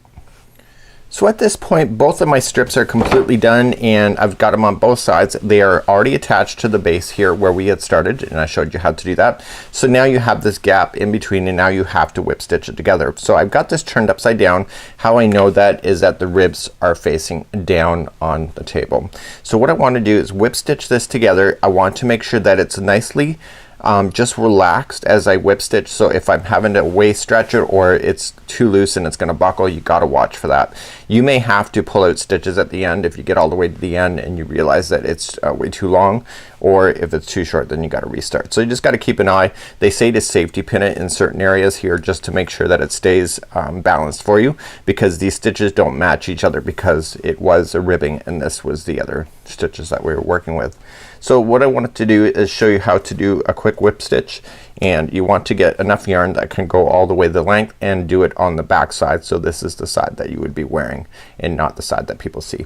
So at this point, both of my strips are completely done, and I've got them on both sides. They are already attached to the base here where we had started, and I showed you how to do that. So now you have this gap in between, and now you have to whip stitch it together. So I've got this turned upside down. How I know that is that the ribs are facing down on the table. So what I want to do is whip stitch this together. I want to make sure that it's nicely just relaxed as I whip stitch. So if I'm having to way stretch it, or it's too loose and it's gonna buckle, you gotta watch for that. You may have to pull out stitches at the end if you get all the way to the end and you realize that it's way too long, or if it's too short, then you gotta restart. So you just gotta keep an eye. They say to safety pin it in certain areas here just to make sure that it stays balanced for you, because these stitches don't match each other, because it was a ribbing and this was the other stitches that we were working with. So what I wanted to do is show you how to do a quick whip stitch, and you want to get enough yarn that can go all the way the length, and do it on the back side. So this is the side that you would be wearing and not the side that people see.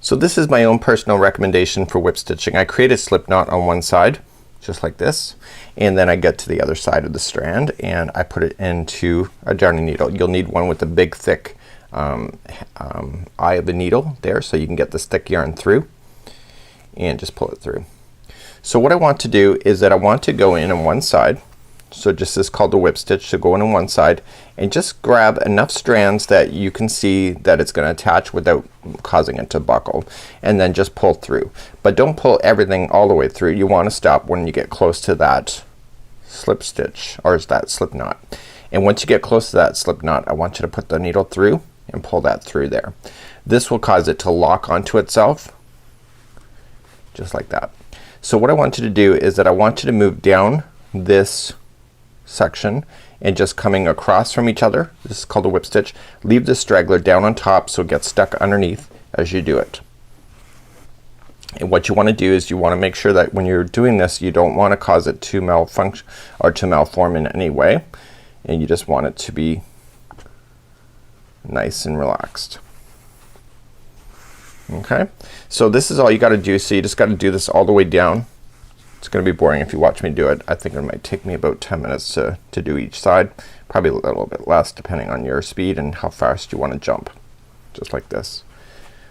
So this is my own personal recommendation for whip stitching. I create a slip knot on one side just like this, and then I get to the other side of the strand and I put it into a darning needle. You'll need one with a big thick eye of the needle there, so you can get this thick yarn through, and just pull it through. So what I want to do is that I want to go in on one side. So just this is called the whip stitch. So go in on one side and just grab enough strands that you can see that it's gonna attach without causing it to buckle, and then just pull through. But don't pull everything all the way through. You want to stop when you get close to that slip stitch, or is that slip knot. And once you get close to that slip knot, I want you to put the needle through and pull that through there. This will cause it to lock onto itself just like that. So what I want you to do is that I want you to move down this section and just coming across from each other. This is called a whip stitch. Leave the straggler down on top so it gets stuck underneath as you do it. And what you want to do is you want to make sure that when you're doing this, you don't want to cause it to malfunction or to malform in any way, and you just want it to be nice and relaxed. Okay, so this is all you got to do. So you just got to do this all the way down. It's gonna be boring if you watch me do it. I think it might take me about 10 minutes to do each side, probably a little bit less depending on your speed and how fast you want to jump, just like this.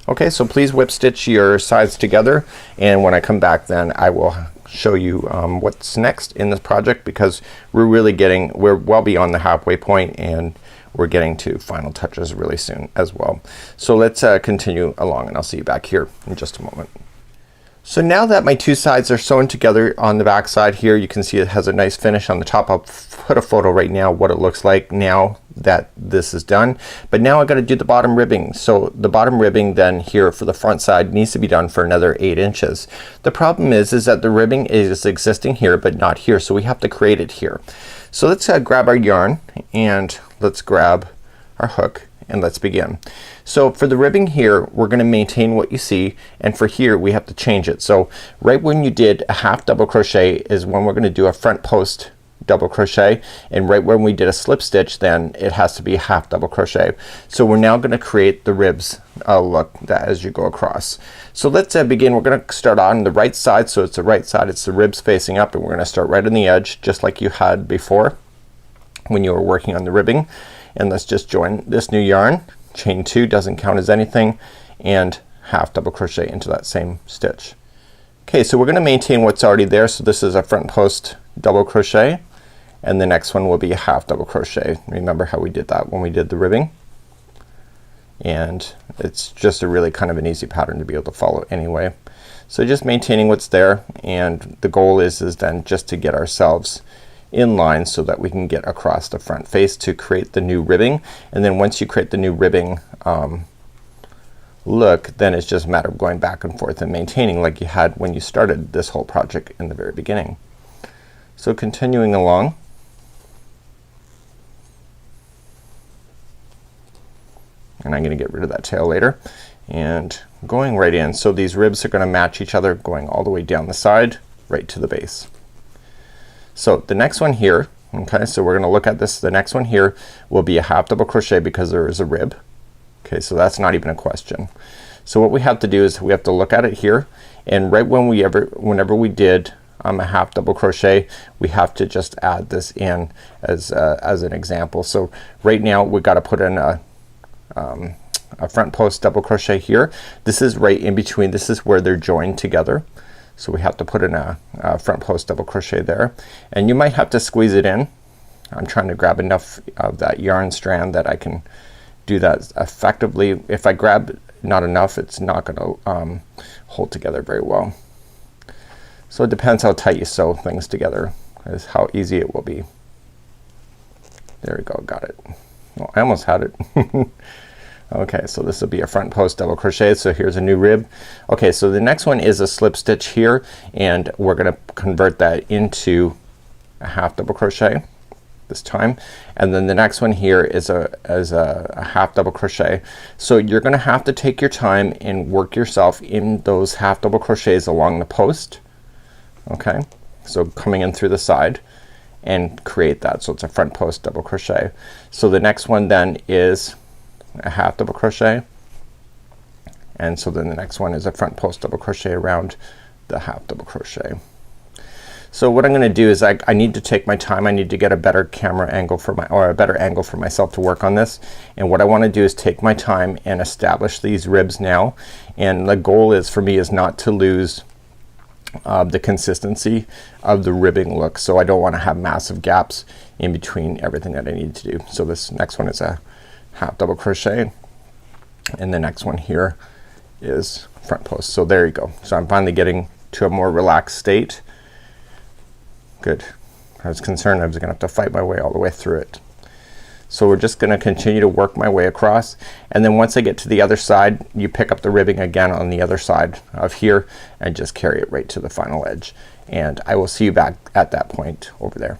Okay, so please whip stitch your sides together, and when I come back then I will show you what's next in this project, because we're well beyond the halfway point and we're getting to final touches really soon as well. So let's continue along, and I'll see you back here in just a moment. So now that my two sides are sewn together on the back side here, you can see it has a nice finish on the top. I'll put a photo right now what it looks like now that this is done. But now I got to do the bottom ribbing. So the bottom ribbing then here for the front side needs to be done for another 8 inches. The problem is that the ribbing is existing here but not here, so we have to create it here. So let's grab our yarn and let's grab our hook and let's begin. So for the ribbing here we're gonna maintain what you see, and for here we have to change it. So right when you did a half double crochet is when we're gonna do a front post double crochet, and right when we did a slip stitch then it has to be a half double crochet. So we're now gonna create the ribs look that as you go across. So let's begin. We're gonna start on the right side, so it's the right side, it's the ribs facing up, and we're gonna start right on the edge just like you had before when you were working on the ribbing. And let's just join this new yarn, chain 2, doesn't count as anything, and half double crochet into that same stitch. Okay, so we're gonna maintain what's already there. So this is a front post double crochet, and the next one will be a half double crochet. Remember how we did that when we did the ribbing, and it's just a really kind of an easy pattern to be able to follow anyway. So just maintaining what's there, and the goal is then just to get ourselves in line so that we can get across the front face to create the new ribbing. And then once you create the new ribbing look, then it's just a matter of going back and forth and maintaining like you had when you started this whole project in the very beginning. So continuing along, and I'm gonna get rid of that tail later, and going right in. So these ribs are gonna match each other going all the way down the side right to the base. So the next one here, okay, so we're gonna look at this. The next one here will be a half double crochet because there is a rib. Okay, so that's not even a question. So what we have to do is we have to look at it here, and right when whenever we did a half double crochet, we have to just add this in as an example. So right now we got to put in a front post double crochet here. This is right in between. This is where they're joined together. So we have to put in a front post double crochet there, and you might have to squeeze it in. I'm trying to grab enough of that yarn strand that I can do that effectively. If I grab not enough, it's not gonna hold together very well. So it depends how tight you sew things together is how easy it will be. There we go, got it. Well, I almost had it. Okay, so this will be a front post double crochet. So here's a new rib. Okay, so the next one is a slip stitch here, and we're gonna convert that into a half double crochet this time, and then the next one here is a half double crochet. So you're gonna have to take your time and work yourself in those half double crochets along the post. Okay, so coming in through the side and create that, so it's a front post double crochet. So the next one then is a half double crochet, and so then the next one is a front post double crochet around the half double crochet. So what I'm gonna do is I need to take my time. I need to get a better camera angle for a better angle for myself to work on this, and what I want to do is take my time and establish these ribs now, and the goal is for me is not to lose the consistency of the ribbing look. So I don't want to have massive gaps in between everything that I need to do. So this next one is a half double crochet, and the next one here is front post. So there you go. So I'm finally getting to a more relaxed state. Good. I was concerned I was gonna have to fight my way all the way through it. So we're just gonna continue to work my way across, and then once I get to the other side, you pick up the ribbing again on the other side of here and just carry it right to the final edge, and I will see you back at that point over there.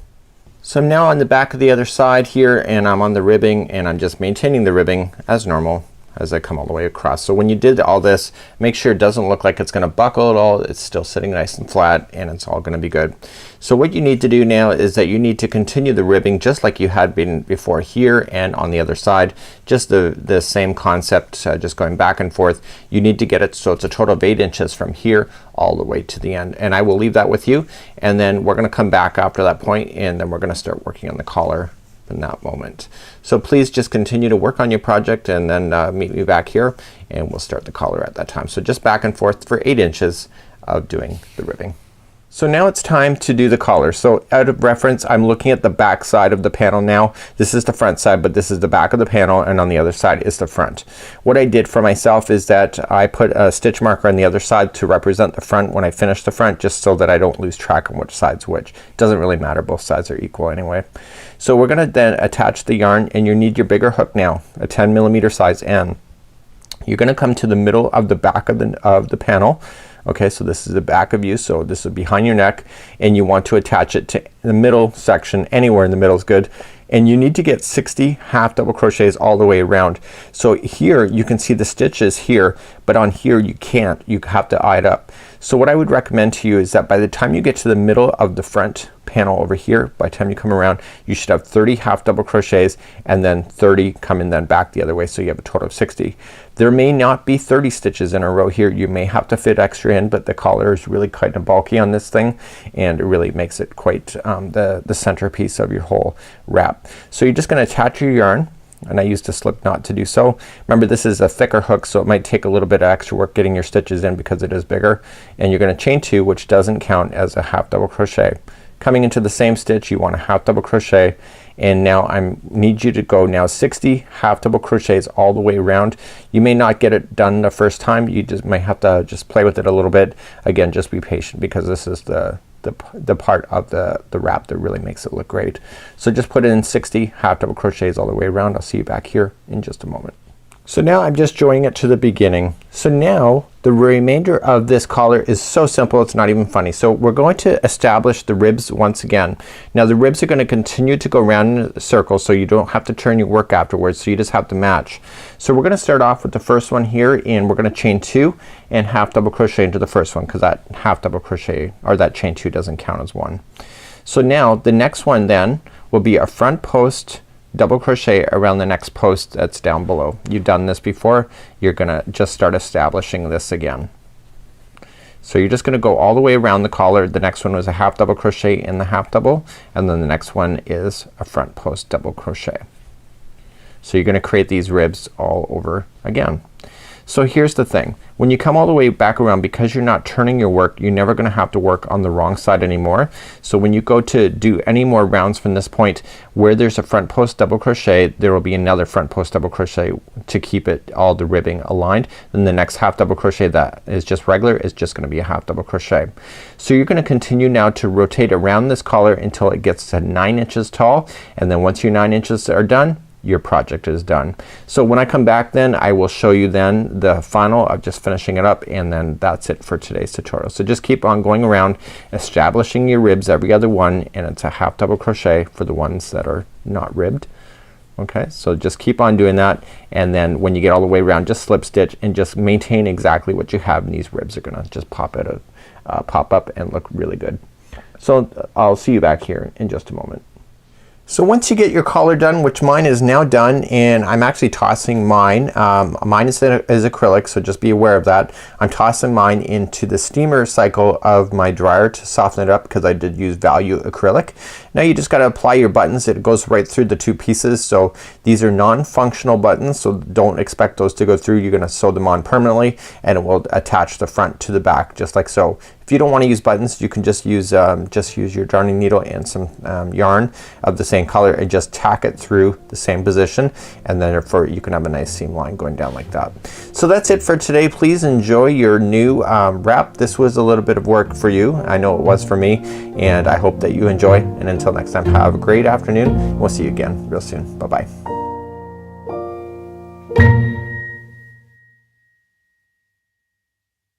So I'm now on the back of the other side here, and I'm on the ribbing, and I'm just maintaining the ribbing as normal, as I come all the way across. So when you did all this, make sure it doesn't look like it's gonna buckle at all. It's still sitting nice and flat, and it's all gonna be good. So what you need to do now is that you need to continue the ribbing just like you had been before here and on the other side. Just the same concept, just going back and forth. You need to get it so it's a total of 8 inches from here all the way to the end, and I will leave that with you, and then we're gonna come back after that point, and then we're gonna start working on the collar in that moment. So please just continue to work on your project, and then meet me back here, and we'll start the collar at that time. So just back and forth for 8 inches of doing the ribbing. So now it's time to do the collar. So out of reference, I'm looking at the back side of the panel now. This is the front side, but this is the back of the panel, and on the other side is the front. What I did for myself is that I put a stitch marker on the other side to represent the front when I finish the front, just so that I don't lose track on which side's which. Doesn't really matter, both sides are equal anyway. So we're gonna then attach the yarn, and you need your bigger hook now, a 10mm size N. You're gonna come to the middle of the back of the panel. Okay, so this is the back of you, so this is behind your neck, and you want to attach it to the middle section. Anywhere in the middle is good, and you need to get 60 half double crochets all the way around. So here you can see the stitches here, but on here you can't. You have to eye it up. So what I would recommend to you is that by the time you get to the middle of the front panel over here, by the time you come around, you should have 30 half double crochets, and then 30 coming then back the other way, so you have a total of 60. There may not be 30 stitches in a row here. You may have to fit extra in, but the collar is really kind of bulky on this thing, and it really makes it quite the centerpiece of your whole wrap. So you're just gonna attach your yarn, and I used a slip knot to do so. Remember, this is a thicker hook, so it might take a little bit of extra work getting your stitches in because it is bigger, and you're gonna chain 2, which doesn't count as a half double crochet. Coming into the same stitch, you want a half double crochet, and now I need you to go now 60 half double crochets all the way around. You may not get it done the first time. You just may have to just play with it a little bit. Again, just be patient, because this is the part of the wrap that really makes it look great. So just put in 60 half double crochets all the way around. I'll see you back here in just a moment. So now I'm just joining it to the beginning. So now the remainder of this collar is so simple, it's not even funny. So we're going to establish the ribs once again. Now the ribs are going to continue to go around in a circle, so you don't have to turn your work afterwards, so you just have to match. So we're gonna start off with the first one here, and we're gonna chain 2 and half double crochet into the first one, because that half double crochet, or that chain 2, doesn't count as one. So now the next one then will be a front post double crochet around the next post that's down below. You've done this before. You're gonna just start establishing this again. So you're just gonna go all the way around the collar. The next one was a half double crochet in the half double, and then the next one is a front post double crochet. So you're gonna create these ribs all over again. So here's the thing, when you come all the way back around, because you're not turning your work, you're never gonna have to work on the wrong side anymore. So when you go to do any more rounds from this point, where there's a front post double crochet, there will be another front post double crochet to keep it all the ribbing aligned. Then the next half double crochet that is just regular is just gonna be a half double crochet. So you're gonna continue now to rotate around this collar until it gets to 9 inches tall, and then once your 9 inches are done, your project is done. So when I come back, then I will show you then the final of just finishing it up, and then that's it for today's tutorial. So just keep on going around, establishing your ribs every other one, and it's a half double crochet for the ones that are not ribbed. Okay, so just keep on doing that, and then when you get all the way around, just slip stitch and just maintain exactly what you have, and these ribs are gonna just pop up and look really good. So I'll see you back here in just a moment. So once you get your collar done, which mine is now done, and I'm actually tossing mine, mine is acrylic, so just be aware of that. I'm tossing mine into the steamer cycle of my dryer to soften it up, because I did use value acrylic. Now you just got to apply your buttons. It goes right through the 2 pieces, so these are non-functional buttons, so don't expect those to go through. You're gonna sew them on permanently, and it will attach the front to the back just like so. If you don't want to use buttons, you can just use your darning needle and some yarn of the same color, and just tack it through the same position, and then you can have a nice seam line going down like that. So that's it for today. Please enjoy your new wrap. This was a little bit of work for you. I know it was for me, and I hope that you enjoy, and until next time, have a great afternoon. We'll see you again real soon. Bye bye.